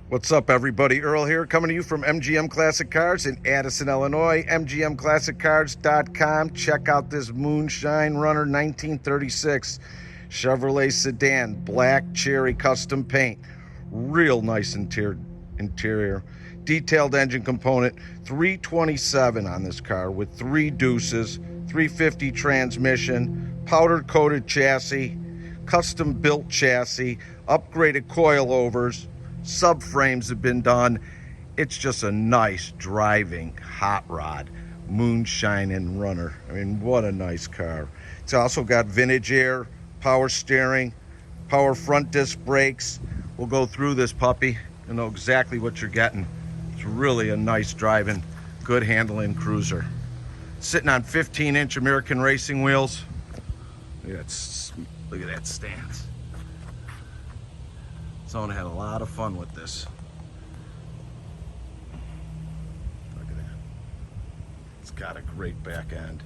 What's up, everybody? Earl here, coming to you from MGM Classic Cars in Addison, Illinois. MGMClassicCars.com. Check out this Moonshine Runner 1936 Chevrolet Sedan, black cherry custom paint. Real nice interior. Detailed engine component, 327 on this car with 3 Dueces, 350 transmission, powder coated chassis, custom built chassis, upgraded coilovers. Subframes have been done. It's just a nice driving hot rod moonshine and runner. I mean, what a nice car. It's also got vintage air, power steering, power front disc brakes. We'll go through this puppy. You'll know exactly what you're getting. It's really a nice driving, good handling cruiser. Sitting on 15-inch American racing wheels. Look at that stance. Someone had a lot of fun with this. Look at that. It's got a great back end.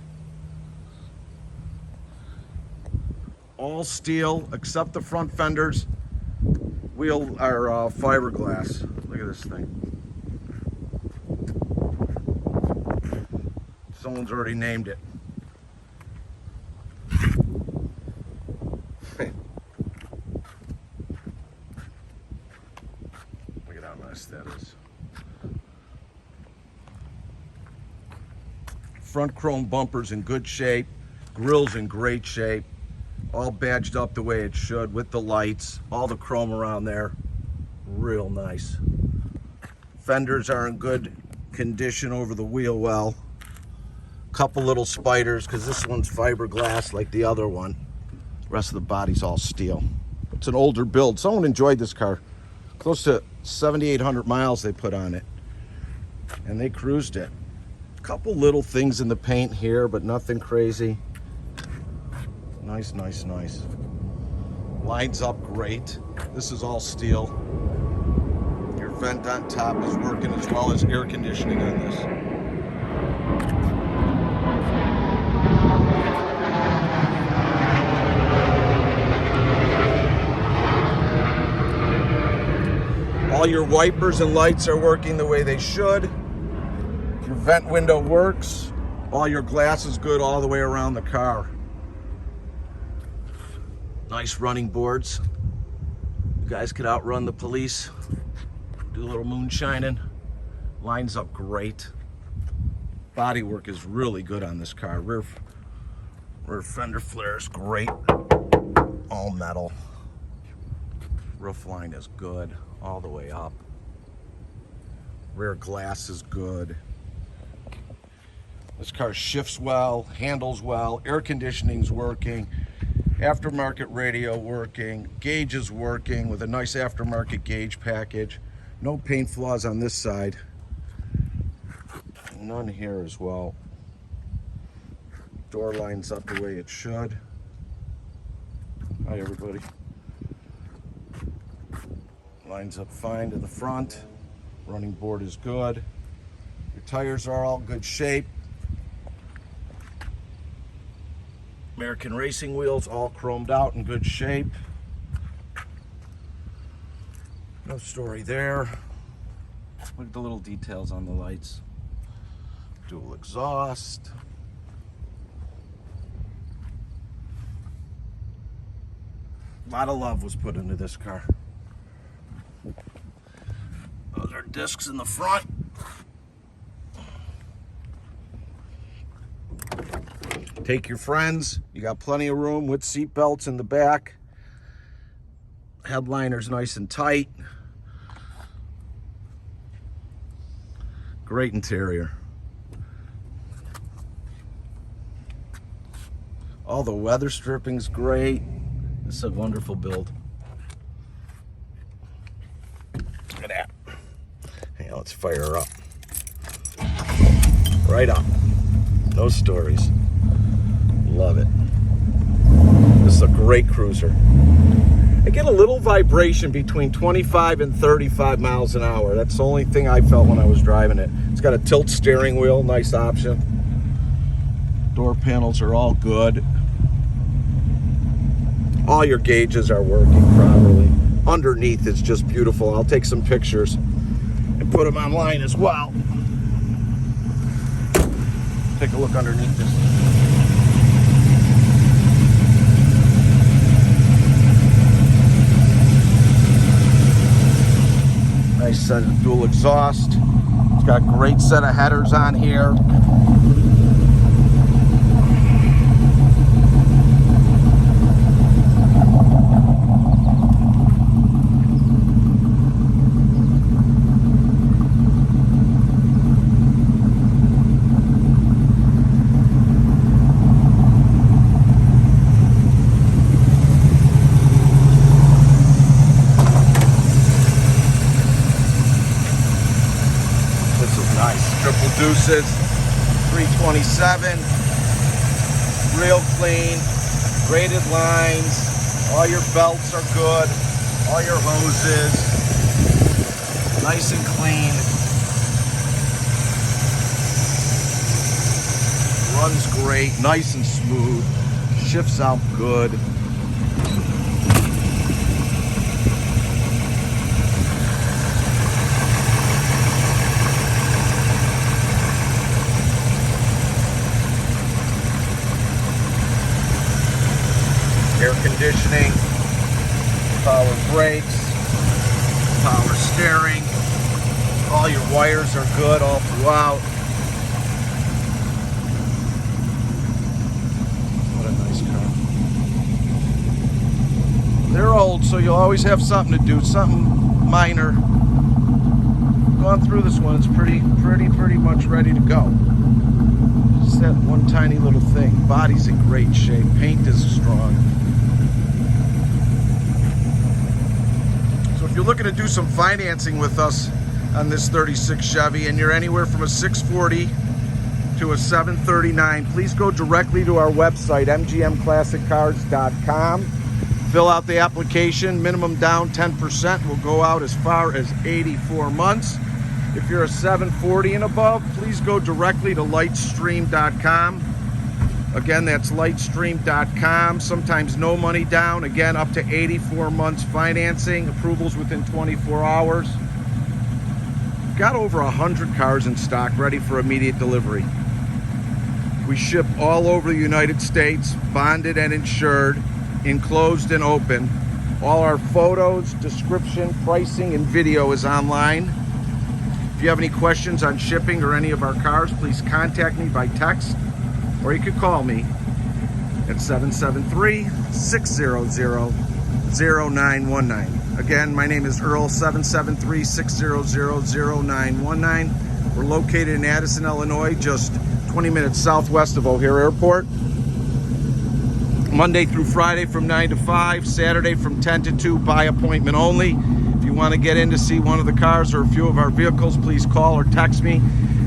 All steel except the front fenders. Wheel are fiberglass. Look at this thing. Someone's already named it. That is. Front chrome bumpers in good shape, grills in great shape, all badged up the way it should with the lights, all the chrome around there, real nice. Fenders are in good condition over the wheel well. Couple little spiders because this one's fiberglass like the other one. The rest of the body's all steel. It's an older build. Someone enjoyed this car. Close to 7,800 miles they put on it, and they cruised it. A couple little things in the paint here, but nothing crazy. Nice. Lines up great. This is all steel. Your vent on top is working as well as air conditioning on this. All your wipers and lights are working the way they should. Your vent window works. All your glass is good all the way around the car. Nice running boards. You guys could outrun the police. Do a little moonshining. Lines up great. Body work is really good on this car. Rear fender flare is great. All metal. Roof line is good all the way up. Rear glass is good. This car shifts well, handles well, air conditioning's working, aftermarket radio working, gauge is working with a nice aftermarket gauge package. No paint flaws on this side. None here as well. Door lines up the way it should. Hi everybody. Lines up fine to the front. Running board is good. Your tires are all good shape. American racing wheels all chromed out in good shape. No story there. Look at the little details on the lights. Dual exhaust. A lot of love was put into this car. Those are discs in the front. Take your friends. You got plenty of room with seat belts in the back. Headliner's nice and tight. Great interior. All the weather stripping's great. This is a wonderful build. Look at that. Hey, let's fire her up. Right up. No stories. Love it. This is a great cruiser. I get a little vibration between 25 and 35 miles an hour. That's the only thing I felt when I was driving it. It's got a tilt steering wheel, nice option. Door panels are all good. All your gauges are working properly. underneath it's just beautiful. I'll take some pictures and put them online as well. Take a look underneath this. Nice set of dual exhaust. It's got a great set of headers on here. Triple Dueces, 327, real clean, braided lines, all your belts are good, all your hoses, nice and clean, runs great, nice and smooth, shifts out good. Air conditioning, power brakes, power steering, all your wires are good all throughout. What a nice car. They're old, so you'll always have something to do, something minor. Gone through this one, it's pretty much ready to go. Just that one tiny little thing. Body's in great shape, paint is strong. If you're looking to do some financing with us on this 36 Chevy and you're anywhere from a 640 to a 739, please go directly to our website, mgmclassiccars.com. Fill out the application, minimum down 10%, will go out as far as 84 months. If you're a 740 and above, please go directly to lightstream.com. Again, that's lightstream.com. Sometimes no money down. Again, up to 84 months financing. Approvals within 24 hours. Got over 100 cars in stock ready for immediate delivery. We ship all over the United States, bonded and insured, enclosed and open. All our photos, description, pricing, and video is online. If you have any questions on shipping or any of our cars, please contact me by text, or you could call me at 773-600-0919. Again, my name is Earl, 773-600-0919. We're located in Addison, Illinois, just 20 minutes southwest of O'Hare Airport. Monday through Friday from 9 to 5, Saturday from 10 to 2, by appointment only. If you want to get in to see one of the cars or a few of our vehicles, please call or text me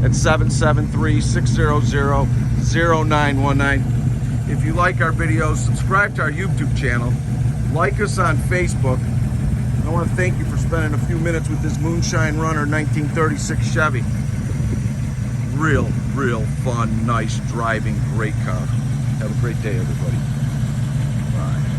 at 773-600-0919. If you like our videos, subscribe to our YouTube channel, like us on Facebook. I want to thank you for spending a few minutes with this Moonshine Runner 1936 Chevy. Real fun, nice driving, great car. Have a great day, everybody. Bye.